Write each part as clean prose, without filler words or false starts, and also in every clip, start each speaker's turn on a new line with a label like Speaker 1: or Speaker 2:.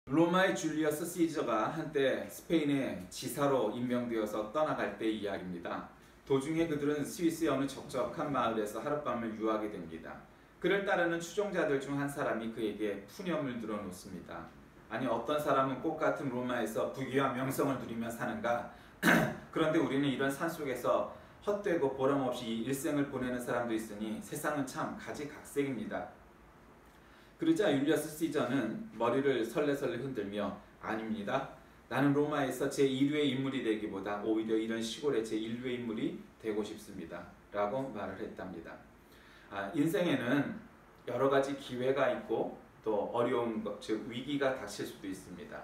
Speaker 1: 로마의 줄리어스 시저가 한때 스페인의 지사로 임명되어서 떠나갈 때의 이야기입니다. 도중에 그들은 스위스의 어느 적적한 마을에서 하룻밤을 유하게 됩니다. 그를 따르는 추종자들 중 한 사람이 그에게 푸념을 들어놓습니다. 아니, 어떤 사람은 꽃 같은 로마에서 부귀와 명성을 누리며 사는가? 그런데 우리는 이런 산속에서 헛되고 보람없이 일생을 보내는 사람도 있으니 세상은 참 가지각색입니다. 그러자 율리어스 시저는 머리를 설레설레 흔들며 아닙니다. 나는 로마에서 제1류의 인물이 되기보다 오히려 이런 시골의 제1류의 인물이 되고 싶습니다. 라고 말을 했답니다. 인생에는 여러 가지 기회가 있고 또 어려운 것, 즉 위기가 닥칠 수도 있습니다.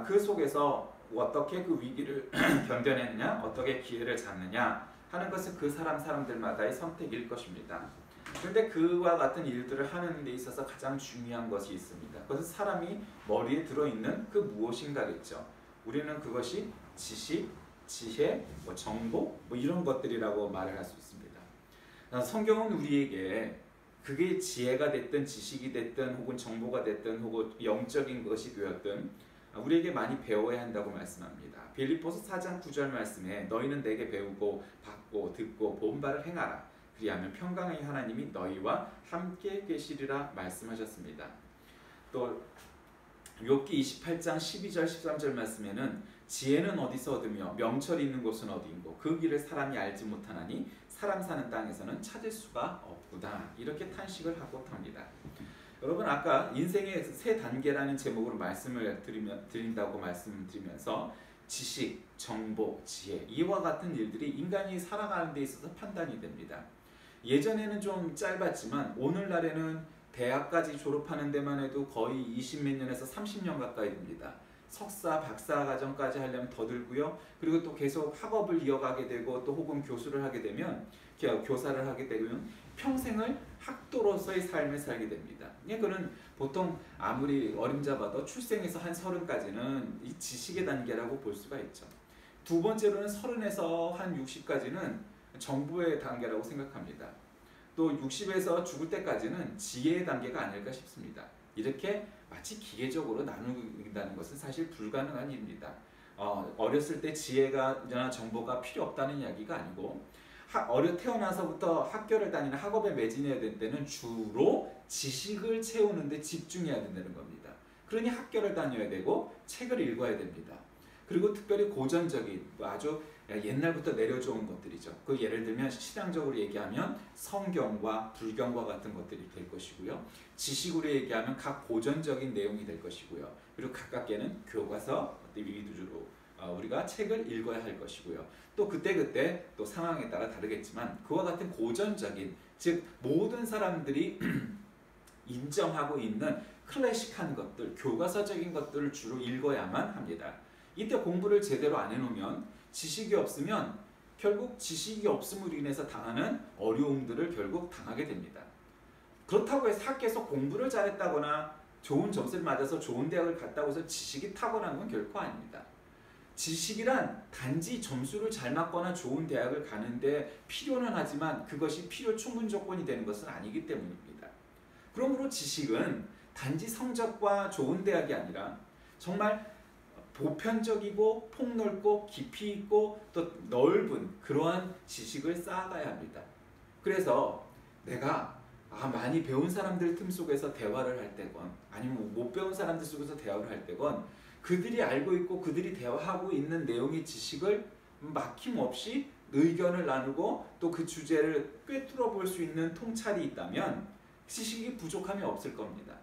Speaker 1: 그 속에서 어떻게 그 위기를 견뎌냈냐, 어떻게 기회를 잡느냐 하는 것은 그 사람들마다의 선택일 것입니다. 그런데 그와 같은 일들을 하는 데 있어서 가장 중요한 것이 있습니다. 그것은 사람이 머리에 들어있는 그 무엇인가겠죠. 우리는 그것이 지식, 지혜, 정보 이런 것들이라고 말을 할 수 있습니다. 성경은 우리에게 그게 지혜가 됐든 지식이 됐든 혹은 정보가 됐든 혹은 영적인 것이 되었든 우리에게 많이 배워야 한다고 말씀합니다. 빌립보서 4장 9절 말씀에 너희는 내게 배우고 받고 듣고 본 바를 행하라. 그리하면 평강의 하나님이 너희와 함께 계시리라 말씀하셨습니다. 또 욥기 28장 12절 13절 말씀에는 지혜는 어디서 얻으며 명철이 있는 곳은 어디인고 그 길을 사람이 알지 못하나니 사람 사는 땅에서는 찾을 수가 없구나. 이렇게 탄식을 하고 합니다. 여러분, 아까 인생의 세 단계라는 제목으로 말씀을 드린다고 말씀드리면서 지식, 정보, 지혜 이와 같은 일들이 인간이 살아가는 데 있어서 판단이 됩니다. 예전에는 좀 짧았지만 오늘날에는 대학까지 졸업하는 데만 해도 거의 20몇 년에서 30년 가까이 됩니다. 석사, 박사 과정까지 하려면 더 들고요. 그리고 또 계속 학업을 이어가게 되고 또 혹은 교수를 하게 되면 교사를 하게 되면 평생을 학도로서의 삶을 살게 됩니다. 그는 보통 아무리 어림잡아도 출생에서 한 30까지는 이 지식의 단계라고 볼 수가 있죠. 두 번째로는 30에서 한 60까지는 정보의 단계라고 생각합니다. 또 60에서 죽을 때까지는 지혜의 단계가 아닐까 싶습니다. 이렇게 마치 기계적으로 나눈다는 것은 사실 불가능한 일입니다. 어렸을 때 지혜가 정보가 필요 없다는 이야기가 아니고 태어나서부터 학교를 다니는 학업에 매진해야 될 때는 주로 지식을 채우는 데 집중해야 된다는 겁니다. 그러니 학교를 다녀야 되고 책을 읽어야 됩니다. 그리고 특별히 고전적인 아주 옛날부터 내려져온 것들이죠. 그 예를 들면 신앙적으로 얘기하면 성경과 불경과 같은 것들이 될 것이고요. 지식으로 얘기하면 각 고전적인 내용이 될 것이고요. 그리고 가깝게는 교과서 위주로 우리가 책을 읽어야 할 것이고요. 또 그때그때 또 상황에 따라 다르겠지만 그와 같은 고전적인, 즉 모든 사람들이 인정하고 있는 클래식한 것들, 교과서적인 것들을 주로 읽어야만 합니다. 이때 공부를 제대로 안 해놓으면 지식이 없으면 결국 지식이 없음으로 인해서 당하는 어려움들을 결국 당하게 됩니다. 그렇다고 해서 학교에서 공부를 잘했다거나 좋은 점수를 맞아서 좋은 대학을 갔다고 해서 지식이 탁월한 건 결코 아닙니다. 지식이란 단지 점수를 잘 맞거나 좋은 대학을 가는데 필요는 하지만 그것이 필요 충분 조건이 되는 것은 아니기 때문입니다. 그러므로 지식은 단지 성적과 좋은 대학이 아니라 정말 보편적이고 폭넓고 깊이 있고 또 넓은 그러한 지식을 쌓아가야 합니다. 그래서 내가 많이 배운 사람들 틈 속에서 대화를 할 때건 아니면 못 배운 사람들 속에서 대화를 할 때건 그들이 알고 있고 그들이 대화하고 있는 내용의 지식을 막힘없이 의견을 나누고 또 그 주제를 꿰뚫어 볼 수 있는 통찰이 있다면 지식이 부족함이 없을 겁니다.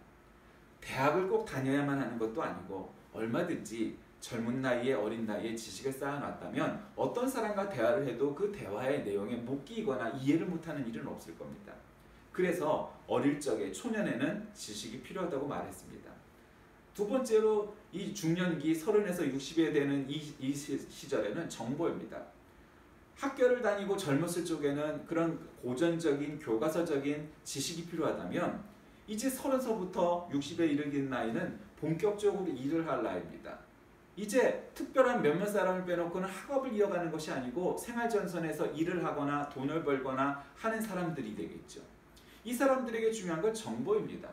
Speaker 1: 대학을 꼭 다녀야만 하는 것도 아니고 얼마든지 젊은 나이에 어린 나이에 지식을 쌓아놨다면 어떤 사람과 대화를 해도 그 대화의 내용에 못 끼거나 이해를 못하는 일은 없을 겁니다. 그래서 어릴 적에 초년에는 지식이 필요하다고 말했습니다. 두 번째로 이 중년기 30에서 60에 되는 이 시절에는 정보입니다. 학교를 다니고 젊었을 적에는 그런 고전적인 교과서적인 지식이 필요하다면 이제 30서부터 60에 이르는 나이는 본격적으로 일을 할 나이입니다. 이제 특별한 몇몇 사람을 빼놓고는 학업을 이어가는 것이 아니고 생활전선에서 일을 하거나 돈을 벌거나 하는 사람들이 되겠죠. 이 사람들에게 중요한 건 정보입니다.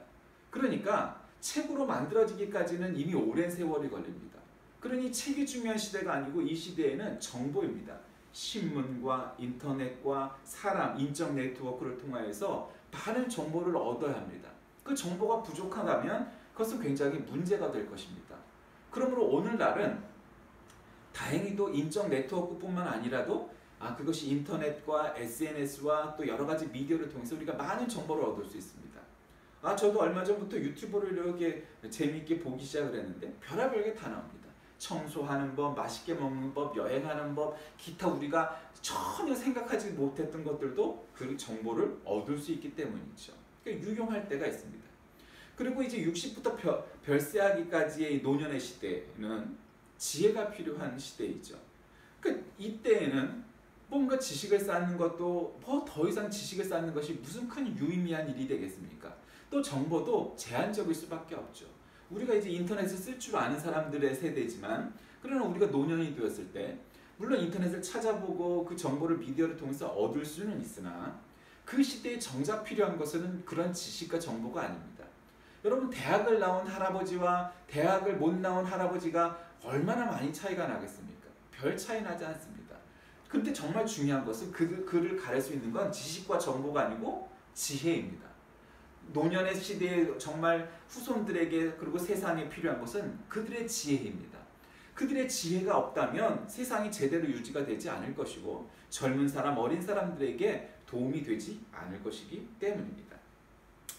Speaker 1: 그러니까 책으로 만들어지기까지는 이미 오랜 세월이 걸립니다. 그러니 책이 중요한 시대가 아니고 이 시대에는 정보입니다. 신문과 인터넷과 사람, 인적 네트워크를 통하여서 많은 정보를 얻어야 합니다. 그 정보가 부족하다면 그것은 굉장히 문제가 될 것입니다. 그러므로 오늘날은 다행히도 인적 네트워크뿐만 아니라도 그것이 인터넷과 SNS와 또 여러 가지 미디어를 통해서 우리가 많은 정보를 얻을 수 있습니다. 저도 얼마 전부터 유튜브를 이렇게 재미있게 보기 시작을 했는데 별의별 게 다 나옵니다. 청소하는 법, 맛있게 먹는 법, 여행하는 법, 기타 우리가 전혀 생각하지 못했던 것들도 그 정보를 얻을 수 있기 때문이죠. 그러니까 유용할 때가 있습니다. 그리고 이제 60부터 별세하기까지의 노년의 시대는 지혜가 필요한 시대이죠. 그러니까 이때에는 뭔가 지식을 쌓는 것도 뭐 더 이상 지식을 쌓는 것이 무슨 큰 유의미한 일이 되겠습니까? 또 정보도 제한적일 수밖에 없죠. 우리가 이제 인터넷을 쓸 줄 아는 사람들의 세대지만 그러나 우리가 노년이 되었을 때 물론 인터넷을 찾아보고 그 정보를 미디어를 통해서 얻을 수는 있으나 그 시대에 정작 필요한 것은 그런 지식과 정보가 아닙니다. 여러분 대학을 나온 할아버지와 대학을 못 나온 할아버지가 얼마나 많이 차이가 나겠습니까? 별 차이 나지 않습니다. 근데 정말 중요한 것은 그를 가릴 수 있는 건 지식과 정보가 아니고 지혜입니다. 노년의 시대에 정말 후손들에게 그리고 세상에 필요한 것은 그들의 지혜입니다. 그들의 지혜가 없다면 세상이 제대로 유지가 되지 않을 것이고 젊은 사람, 어린 사람들에게 도움이 되지 않을 것이기 때문입니다.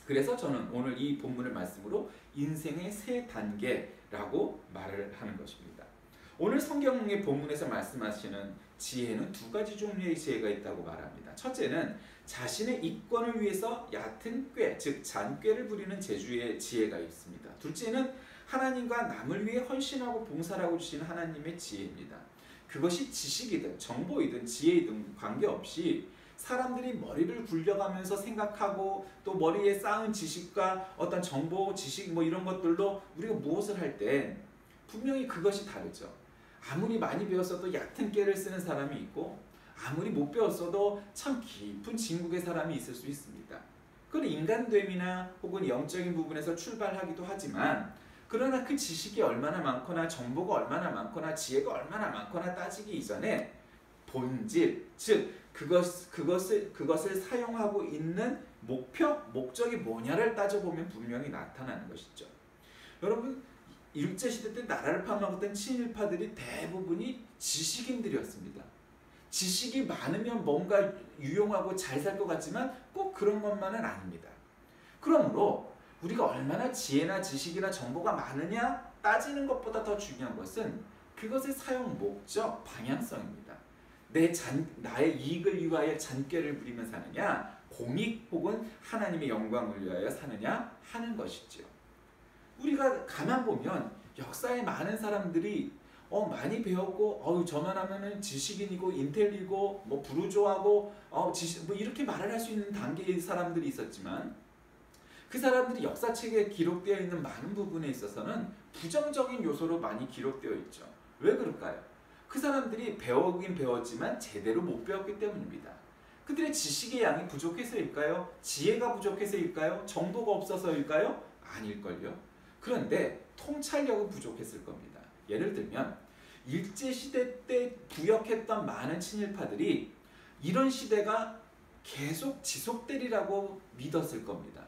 Speaker 1: 그래서 저는 오늘 이 본문을 말씀으로 인생의 세 단계라고 말을 하는 것입니다. 오늘 성경의 본문에서 말씀하시는 지혜는 두 가지 종류의 지혜가 있다고 말합니다. 첫째는 자신의 이권을 위해서 얕은 꾀, 즉 잔꾀를 부리는 재주의 지혜가 있습니다. 둘째는 하나님과 남을 위해 헌신하고 봉사하고 주시는 하나님의 지혜입니다. 그것이 지식이든 정보이든 지혜이든 관계없이 사람들이 머리를 굴려가면서 생각하고 또 머리에 쌓은 지식과 어떤 정보, 지식 뭐 이런 것들로 우리가 무엇을 할 때 분명히 그것이 다르죠. 아무리 많이 배웠어도 얕은 꾀를 쓰는 사람이 있고 아무리 못 배웠어도 참 깊은 진국의 사람이 있을 수 있습니다. 그건 인간됨이나 혹은 영적인 부분에서 출발하기도 하지만 그러나 그 지식이 얼마나 많거나 정보가 얼마나 많거나 지혜가 얼마나 많거나 따지기 이전에 본질, 즉 그것을 사용하고 있는 목적이 뭐냐를 따져보면 분명히 나타나는 것이죠. 여러분 일제시대 때 나라를 파먹었던 친일파들이 대부분이 지식인들이었습니다. 지식이 많으면 뭔가 유용하고 잘 살 것 같지만 꼭 그런 것만은 아닙니다. 그러므로 우리가 얼마나 지혜나 지식이나 정보가 많으냐 따지는 것보다 더 중요한 것은 그것의 사용 목적, 방향성입니다. 나의 이익을 위하여 잔꾀를 부리며 사느냐 공익 혹은 하나님의 영광을 위하여 사느냐 하는 것이죠. 우리가 가만 보면 역사에 많은 사람들이 많이 배웠고 저만 하면은 지식인이고 인텔리고 뭐 부르주아고 뭐 이렇게 말을 할 수 있는 단계의 사람들이 있었지만 그 사람들이 역사책에 기록되어 있는 많은 부분에 있어서는 부정적인 요소로 많이 기록되어 있죠. 왜 그럴까요? 그 사람들이 배우긴 배웠지만 제대로 못 배웠기 때문입니다. 그들의 지식의 양이 부족해서일까요? 지혜가 부족해서일까요? 정보가 없어서일까요? 아닐걸요. 그런데 통찰력은 부족했을 겁니다. 예를 들면 일제시대 때 부역했던 많은 친일파들이 이런 시대가 계속 지속되리라고 믿었을 겁니다.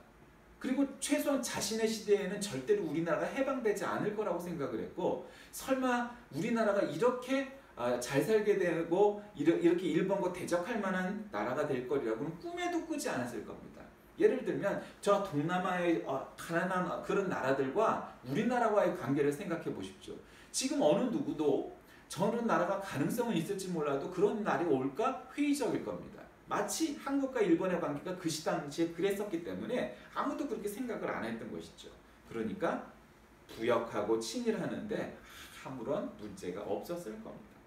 Speaker 1: 그리고 최소한 자신의 시대에는 절대로 우리나라가 해방되지 않을 거라고 생각을 했고 설마 우리나라가 이렇게 잘 살게 되고 이렇게 일본과 대적할 만한 나라가 될 거리라고는 꿈에도 꾸지 않았을 겁니다. 예를 들면 저 동남아의 가난한 그런 나라들과 우리나라와의 관계를 생각해 보십시오. 지금 어느 누구도 저런 나라가 가능성은 있을지 몰라도 그런 날이 올까 회의적일 겁니다. 마치 한국과 일본의 관계가 그 당시에 그랬었기 때문에 아무도 그렇게 생각을 안 했던 것이죠. 그러니까 부역하고 친일하는데 아무런 문제가 없었을 겁니다.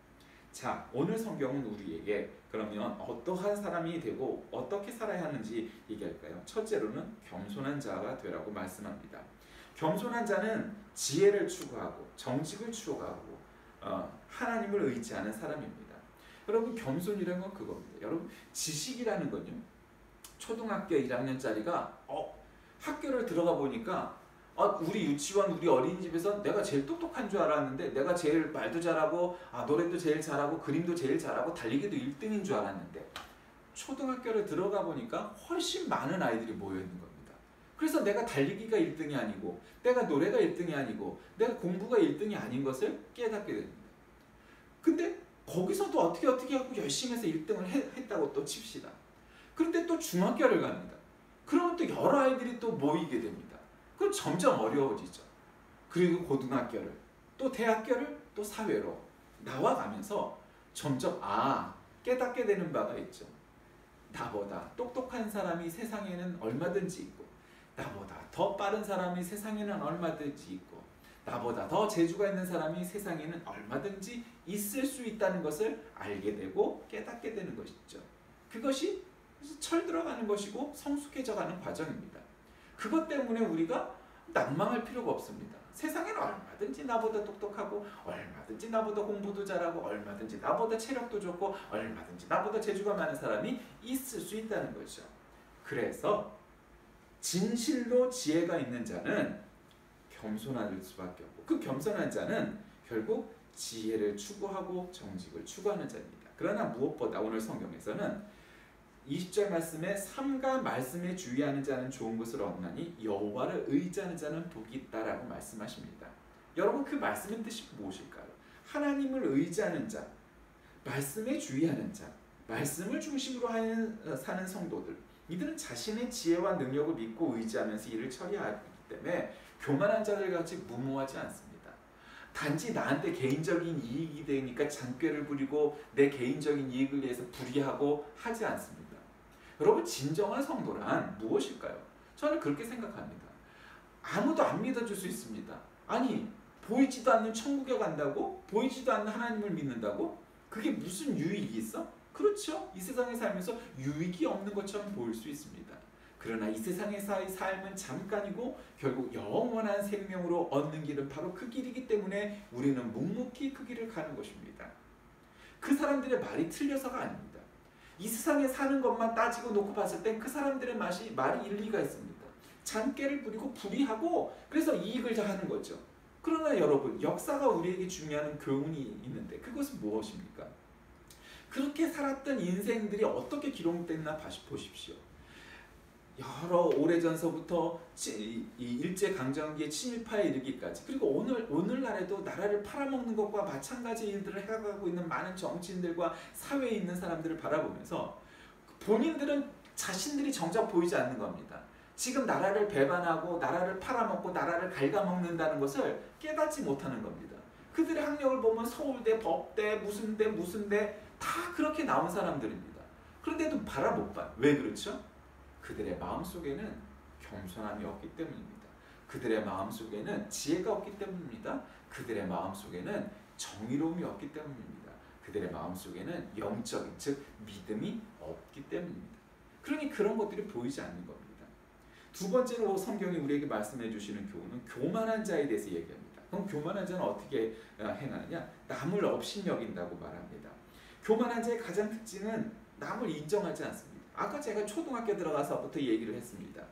Speaker 1: 자, 오늘 성경은 우리에게 그러면 어떠한 사람이 되고 어떻게 살아야 하는지 얘기할까요? 첫째로는 겸손한 자가 되라고 말씀합니다. 겸손한 자는 지혜를 추구하고 정직을 추구하고 하나님을 의지하는 사람입니다. 여러분 겸손이라는 건 그겁니다. 여러분 지식이라는 건요. 초등학교 1학년짜리가 학교를 들어가 보니까 우리 유치원, 우리 어린이집에서 내가 제일 똑똑한 줄 알았는데, 내가 제일 말도 잘하고 노래도 제일 잘하고 그림도 제일 잘하고 달리기도 1등인 줄 알았는데, 초등학교를 들어가 보니까 훨씬 많은 아이들이 모여 있는 겁니다. 그래서 내가 달리기가 1등이 아니고, 내가 노래가 1등이 아니고, 내가 공부가 1등이 아닌 것을 깨닫게 됩니다. 근데 거기서도 어떻게 하고 열심히 해서 1등을 했다고 또 칩시다. 그런데 또 중학교를 갑니다. 그러면 또 여러 아이들이 또 모이게 됩니다. 그럼 점점 어려워지죠. 그리고 고등학교를, 또 대학교를, 또 사회로 나와가면서 점점 깨닫게 되는 바가 있죠. 나보다 똑똑한 사람이 세상에는 얼마든지 있고, 나보다 더 빠른 사람이 세상에는 얼마든지 있고, 나보다 더 재주가 있는 사람이 세상에는 얼마든지 있을 수 있다는 것을 알게 되고 깨닫게 되는 것이죠. 그것이 철들어가는 것이고 성숙해져가는 과정입니다. 그것 때문에 우리가 낭망할 필요가 없습니다. 세상에는 얼마든지 나보다 똑똑하고, 얼마든지 나보다 공부도 잘하고, 얼마든지 나보다 체력도 좋고, 얼마든지 나보다 재주가 많은 사람이 있을 수 있다는 거죠. 그래서 진실로 지혜가 있는 자는 겸손할 수밖에 없고, 그 겸손한 자는 결국 지혜를 추구하고 정직을 추구하는 자입니다. 그러나 무엇보다 오늘 성경에서는 20절 말씀에 삼가 말씀에 주의하는 자는 좋은 것을 얻나니 여호와를 의지하는 자는 복이 있다라고 말씀하십니다. 여러분, 그 말씀의 뜻이 무엇일까요? 하나님을 의지하는 자, 말씀에 주의하는 자, 말씀을 중심으로 사는 성도들, 이들은 자신의 지혜와 능력을 믿고 의지하면서 일을 처리하기 때문에 교만한 자들 같이 무모하지 않습니다. 단지 나한테 개인적인 이익이 되니까 잔꾀를 부리고 내 개인적인 이익을 위해서 불의하고 하지 않습니다. 여러분, 진정한 성도란 무엇일까요? 저는 그렇게 생각합니다. 아무도 안 믿어줄 수 있습니다. 아니, 보이지도 않는 천국에 간다고? 보이지도 않는 하나님을 믿는다고? 그게 무슨 유익이 있어? 그렇죠. 이 세상에 살면서 유익이 없는 것처럼 보일 수 있습니다. 그러나 이 세상에서의 삶은 잠깐이고 결국 영원한 생명으로 얻는 길은 바로 그 길이기 때문에 우리는 묵묵히 그 길을 가는 것입니다. 그 사람들의 말이 틀려서가 아닙니다. 이 세상에 사는 것만 따지고 놓고 봤을 땐 그 사람들의 말이 일리가 있습니다. 잔꾀를 부리고 불의하고 그래서 이익을 하는 거죠. 그러나 여러분, 역사가 우리에게 중요한 교훈이 있는데 그것은 무엇입니까? 그렇게 살았던 인생들이 어떻게 기록됐나 보십시오. 여러 오래전서부터 일제강점기의 친일파에 이르기까지, 그리고 오늘날에도 나라를 팔아먹는 것과 마찬가지 일들을 해가고 있는 많은 정치인들과 사회에 있는 사람들을 바라보면서 본인들은 자신들이 정작 보이지 않는 겁니다. 지금 나라를 배반하고 나라를 팔아먹고 나라를 갉아먹는다는 것을 깨닫지 못하는 겁니다. 그들의 학력을 보면 서울대, 법대, 무슨 대 다 그렇게 나온 사람들입니다. 그런데도 바라 못 봐요. 왜 그렇죠? 그들의 마음속에는 겸손함이 없기 때문입니다. 그들의 마음속에는 지혜가 없기 때문입니다. 그들의 마음속에는 정의로움이 없기 때문입니다. 그들의 마음속에는 영적인, 즉 믿음이 없기 때문입니다. 그러니 그런 것들이 보이지 않는 겁니다. 두 번째로 성경이 우리에게 말씀해 주시는 교훈은 교만한 자에 대해서 얘기합니다. 그럼 교만한 자는 어떻게 행하느냐? 남을 업신여긴다고 말합니다. 교만한 자의 가장 특징은 남을 인정하지 않습니다. 아까 제가 초등학교 들어가서부터 얘기를 했습니다.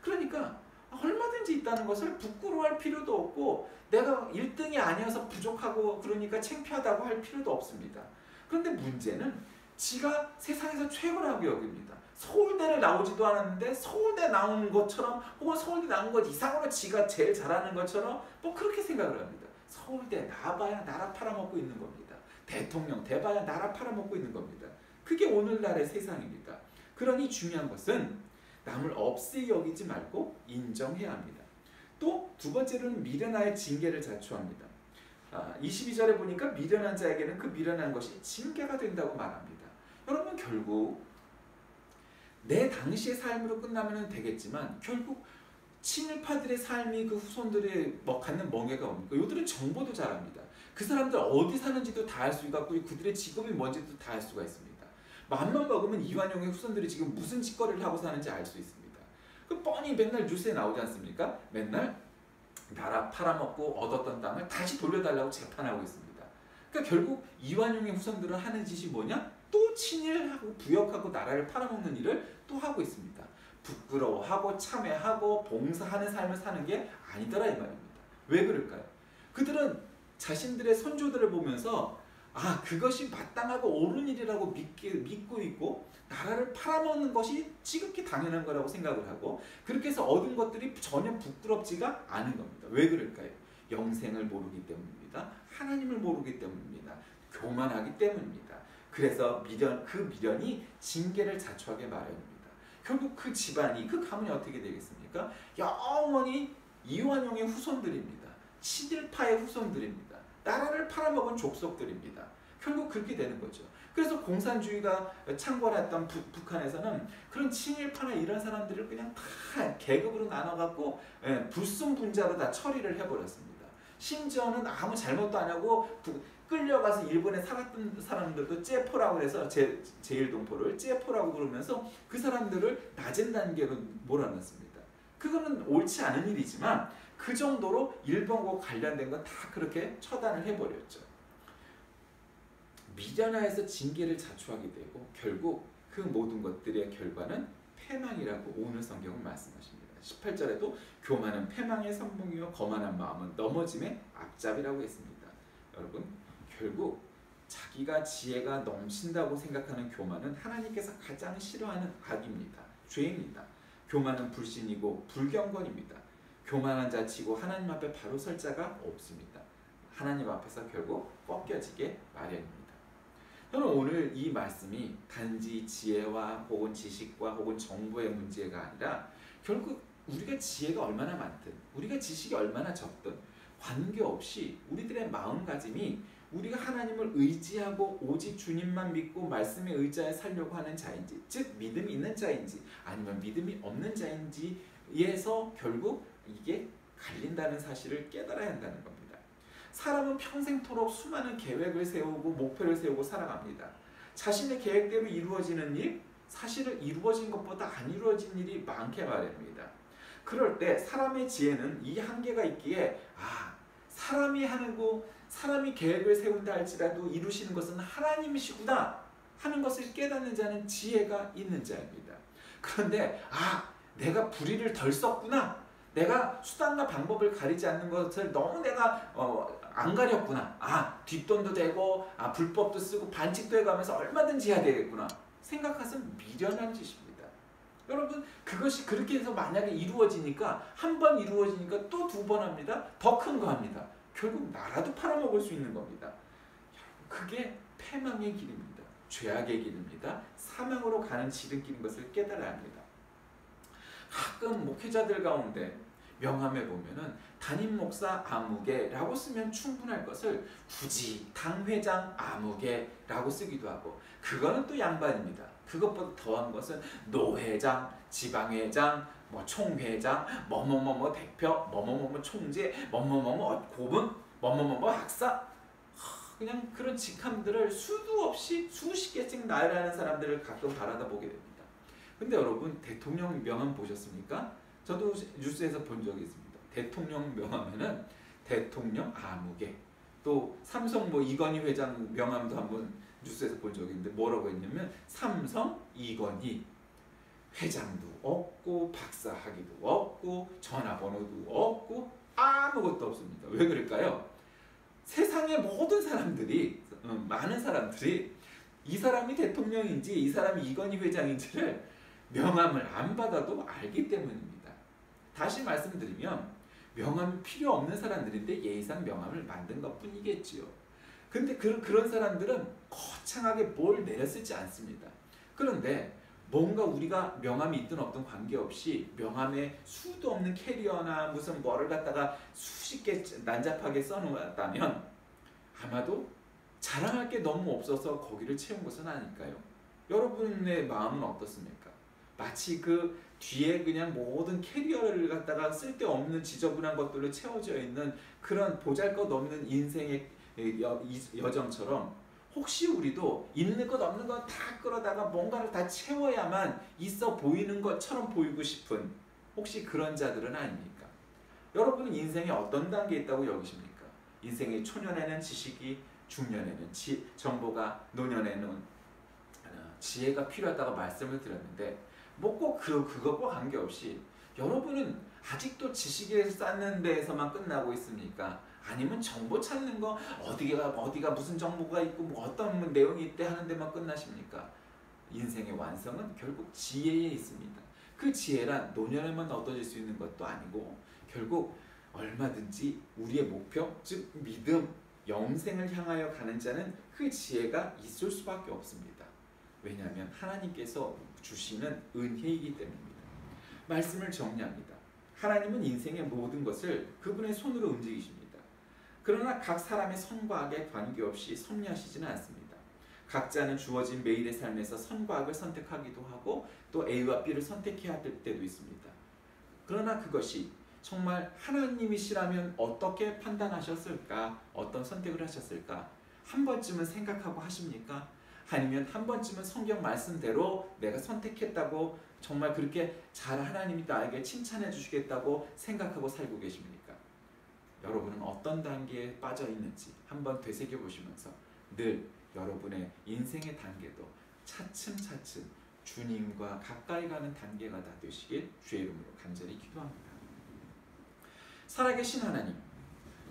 Speaker 1: 그러니까 얼마든지 있다는 것을 부끄러워할 필요도 없고 내가 1등이 아니어서 부족하고 그러니까 창피하다고 할 필요도 없습니다. 그런데 문제는 지가 세상에서 최고라고 여깁니다. 서울대를 나오지도 않았는데 서울대 나온 것처럼 혹은 서울대 나온 것 이상으로 지가 제일 잘하는 것처럼 뭐 그렇게 생각을 합니다. 서울대 나봐야 나라 팔아먹고 있는 겁니다. 대통령 돼봐야 나라 팔아먹고 있는 겁니다. 그게 오늘날의 세상입니다. 그러니 중요한 것은 남을 없이 여기지 말고 인정해야 합니다. 또 두 번째로는 미련한 징계를 자초합니다. 22절에 보니까 미련한 자에게는 그 미련한 것이 징계가 된다고 말합니다. 여러분, 결국 내 당시의 삶으로 끝나면 되겠지만 결국 친일파들의 삶이 그 후손들의 갖는 멍해가 뭡니까? 요들은 정보도 잘합니다. 그 사람들 어디 사는지도 다 알 수 있고 그들의 직업이 뭔지도 다 알 수가 있습니다. 마음만 먹으면 이완용의 후손들이 지금 무슨 짓거리를 하고 사는지 알 수 있습니다. 그 뻔히 맨날 뉴스에 나오지 않습니까? 맨날 나라 팔아먹고 얻었던 땅을 다시 돌려달라고 재판하고 있습니다. 그러니까 결국 이완용의 후손들은 하는 짓이 뭐냐? 또 친일하고 부역하고 나라를 팔아먹는 일을 또 하고 있습니다. 부끄러워하고 참회하고 봉사하는 삶을 사는 게 아니더라 이 말입니다. 왜 그럴까요? 그들은 자신들의 선조들을 보면서 그것이 마땅하고 옳은 일이라고 믿고 있고 나라를 팔아먹는 것이 지극히 당연한 거라고 생각을 하고 그렇게 해서 얻은 것들이 전혀 부끄럽지가 않은 겁니다. 왜 그럴까요? 영생을 모르기 때문입니다. 하나님을 모르기 때문입니다. 교만하기 때문입니다. 그래서 그 미련이 징계를 자초하게 마련입니다. 결국 그 집안이 그 가문이 어떻게 되겠습니까? 영원히 이완용의 후손들입니다. 친일파의 후손들입니다. 나라를 팔아먹은 족속들입니다. 결국 그렇게 되는 거죠. 그래서 공산주의가 창궐했던 북한에서는 그런 친일파나 이런 사람들을 그냥 다 계급으로 나눠갖고 불순분자로 다 처리를 해버렸습니다. 심지어는 아무 잘못도 안 하고 끌려가서 일본에 살았던 사람들도 째포라고 해서 제1동포를 째포라고 그러면서 그 사람들을 낮은 단계로 몰아넣습니다. 그거는 옳지 않은 일이지만 그 정도로 일본과 관련된 건 다 그렇게 처단을 해버렸죠. 미련하에서 징계를 자초하게 되고 결국 그 모든 것들의 결과는 패망이라고 오늘 성경은 말씀하십니다. 18절에도 교만은 패망의 선봉이요 거만한 마음은 넘어짐의 앞잡이라고 했습니다. 여러분 결국 자기가 지혜가 넘친다고 생각하는 교만은 하나님께서 가장 싫어하는 악입니다. 죄입니다. 교만은 불신이고 불경건입니다. 교만한 자 치고 하나님 앞에 바로 설 자가 없습니다. 하나님 앞에서 결국 꺾여지게 마련입니다. 저는 오늘 이 말씀이 단지 지혜와 혹은 지식과 혹은 정보의 문제가 아니라 결국 우리가 지혜가 얼마나 많든 우리가 지식이 얼마나 적든 관계없이 우리들의 마음가짐이 우리가 하나님을 의지하고 오직 주님만 믿고 말씀에 의지하여 살려고 하는 자인지 즉 믿음이 있는 자인지 아니면 믿음이 없는 자인지에서 결국 이게 갈린다는 사실을 깨달아야 한다는 겁니다. 사람은 평생토록 수많은 계획을 세우고 목표를 세우고 살아갑니다. 자신의 계획대로 이루어지는 일, 사실은 이루어진 것보다 안 이루어진 일이 많게 마련입니다. 그럴 때 사람의 지혜는 이 한계가 있기에 사람이 계획을 세운다 할지라도 이루시는 것은 하나님이시구나 하는 것을 깨닫는 자는 지혜가 있는 자입니다. 그런데 내가 불의를 덜 썼구나, 내가 수단과 방법을 가리지 않는 것을 너무 내가 안 가렸구나, 뒷돈도 되고 불법도 쓰고 반칙도 해가면서 얼마든지 해야 되겠구나 생각하면 미련한 짓입니다. 여러분 그것이 그렇게 해서 만약에 이루어지니까 한 번 이루어지니까 또 두 번 합니다. 더 큰 거 합니다. 결국 나라도 팔아먹을 수 있는 겁니다. 그게 패망의 길입니다. 죄악의 길입니다. 사망으로 가는 지름길인 것을 깨달아야 합니다. 가끔 목회자들 가운데 명함에 보면은 담임 목사 아무개라고 쓰면 충분할 것을 굳이 당회장 아무개라고 쓰기도 하고 그거는 또 양반입니다. 그것보다 더한 것은 노회장, 지방회장, 총회장, 뭐뭐뭐뭐 대표, 뭐뭐뭐뭐 총재, 뭐뭐뭐뭐 고문, 뭐뭐뭐뭐 학사 그냥 그런 직함들을 수도 없이 수십 개씩 나열하는 사람들을 가끔 바라다 보게 됩니다. 근데 여러분 대통령 명함 보셨습니까? 저도 뉴스에서 본 적이 있습니다. 대통령 명함에는 대통령 아무개 또 삼성 이건희 회장 명함도 한번 뉴스에서 본 적이 있는데 뭐라고 했냐면 삼성 이건희 회장도 없고 박사 학위도 없고 전화번호도 없고 아무것도 없습니다. 왜 그럴까요? 세상의 모든 사람들이 많은 사람들이 이 사람이 대통령인지 이 사람이 이건희 회장인지를 명함을 안 받아도 알기 때문입니다. 다시 말씀드리면 명함이 필요 없는 사람들인데 예의상 명함을 만든 것 뿐이겠지요. 근데 그런 사람들은 거창하게 뭘 내려쓰지 않습니다. 그런데 뭔가 우리가 명함이 있든 없든 관계없이 명함에 수도 없는 캐리어나 무슨 뭐를 갖다가 수십 개 난잡하게 써놓았다면 아마도 자랑할 게 너무 없어서 거기를 채운 것은 아닐까요? 여러분의 마음은 어떻습니까? 마치 그 뒤에 그냥 모든 캐리어를 갖다가 쓸데없는 지저분한 것들로 채워져 있는 그런 보잘것없는 인생의 여정처럼 혹시 우리도 있는 것 없는 것 다 끌어다가 뭔가를 다 채워야만 있어 보이는 것처럼 보이고 싶은 혹시 그런 자들은 아닙니까? 여러분은 인생에 어떤 단계에 있다고 여기십니까? 인생의 초년에는 지식이, 중년에는 정보가, 노년에는 지혜가 필요하다고 말씀을 드렸는데 뭐 꼭 그것과 관계없이 여러분은 아직도 지식에 쌓는 데에서만 끝나고 있습니까? 아니면 정보 찾는 거 어디가 무슨 정보가 있고 뭐 어떤 내용이 있대 하는 데만 끝나십니까? 인생의 완성은 결국 지혜에 있습니다. 그 지혜란 노년에만 얻어질 수 있는 것도 아니고 결국 얼마든지 우리의 목표, 즉 믿음, 영생을 향하여 가는 자는 그 지혜가 있을 수밖에 없습니다. 왜냐하면 하나님께서 주시는 은혜이기 때문입니다. 말씀을 정리합니다. 하나님은 인생의 모든 것을 그분의 손으로 움직이십니다. 그러나 각 사람의 선과 악에 관계없이 섭리하시지는 않습니다. 각자는 주어진 매일의 삶에서 선과 악을 선택하기도 하고 또 A와 B를 선택해야 될 때도 있습니다. 그러나 그것이 정말 하나님이시라면 어떻게 판단하셨을까? 어떤 선택을 하셨을까? 한 번쯤은 생각하고 하십니까? 아니면 한 번쯤은 성경 말씀대로 내가 선택했다고 정말 그렇게 잘 하나님이 나에게 칭찬해 주시겠다고 생각하고 살고 계십니까? 여러분은 어떤 단계에 빠져 있는지 한번 되새겨 보시면서 늘 여러분의 인생의 단계도 차츰차츰 주님과 가까이 가는 단계가 다 되시길 주의 이름으로 간절히 기도합니다. 살아계신 하나님,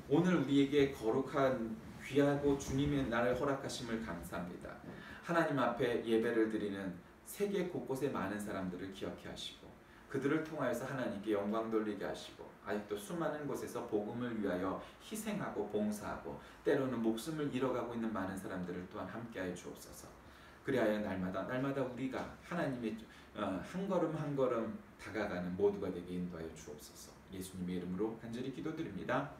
Speaker 1: 오늘 우리에게 거룩한 귀하고 주님의 날을 허락하심을 감사합니다. 하나님 앞에 예배를 드리는 세계 곳곳에 많은 사람들을 기억해 하시고 그들을 통하여서 하나님께 영광 돌리게 하시고 아직도 수많은 곳에서 복음을 위하여 희생하고 봉사하고 때로는 목숨을 잃어가고 있는 많은 사람들을 또한 함께하여 주옵소서. 그리하여 날마다 우리가 하나님의 한 걸음 한 걸음 다가가는 모두가 되게 인도하여 주옵소서. 예수님의 이름으로 간절히 기도드립니다.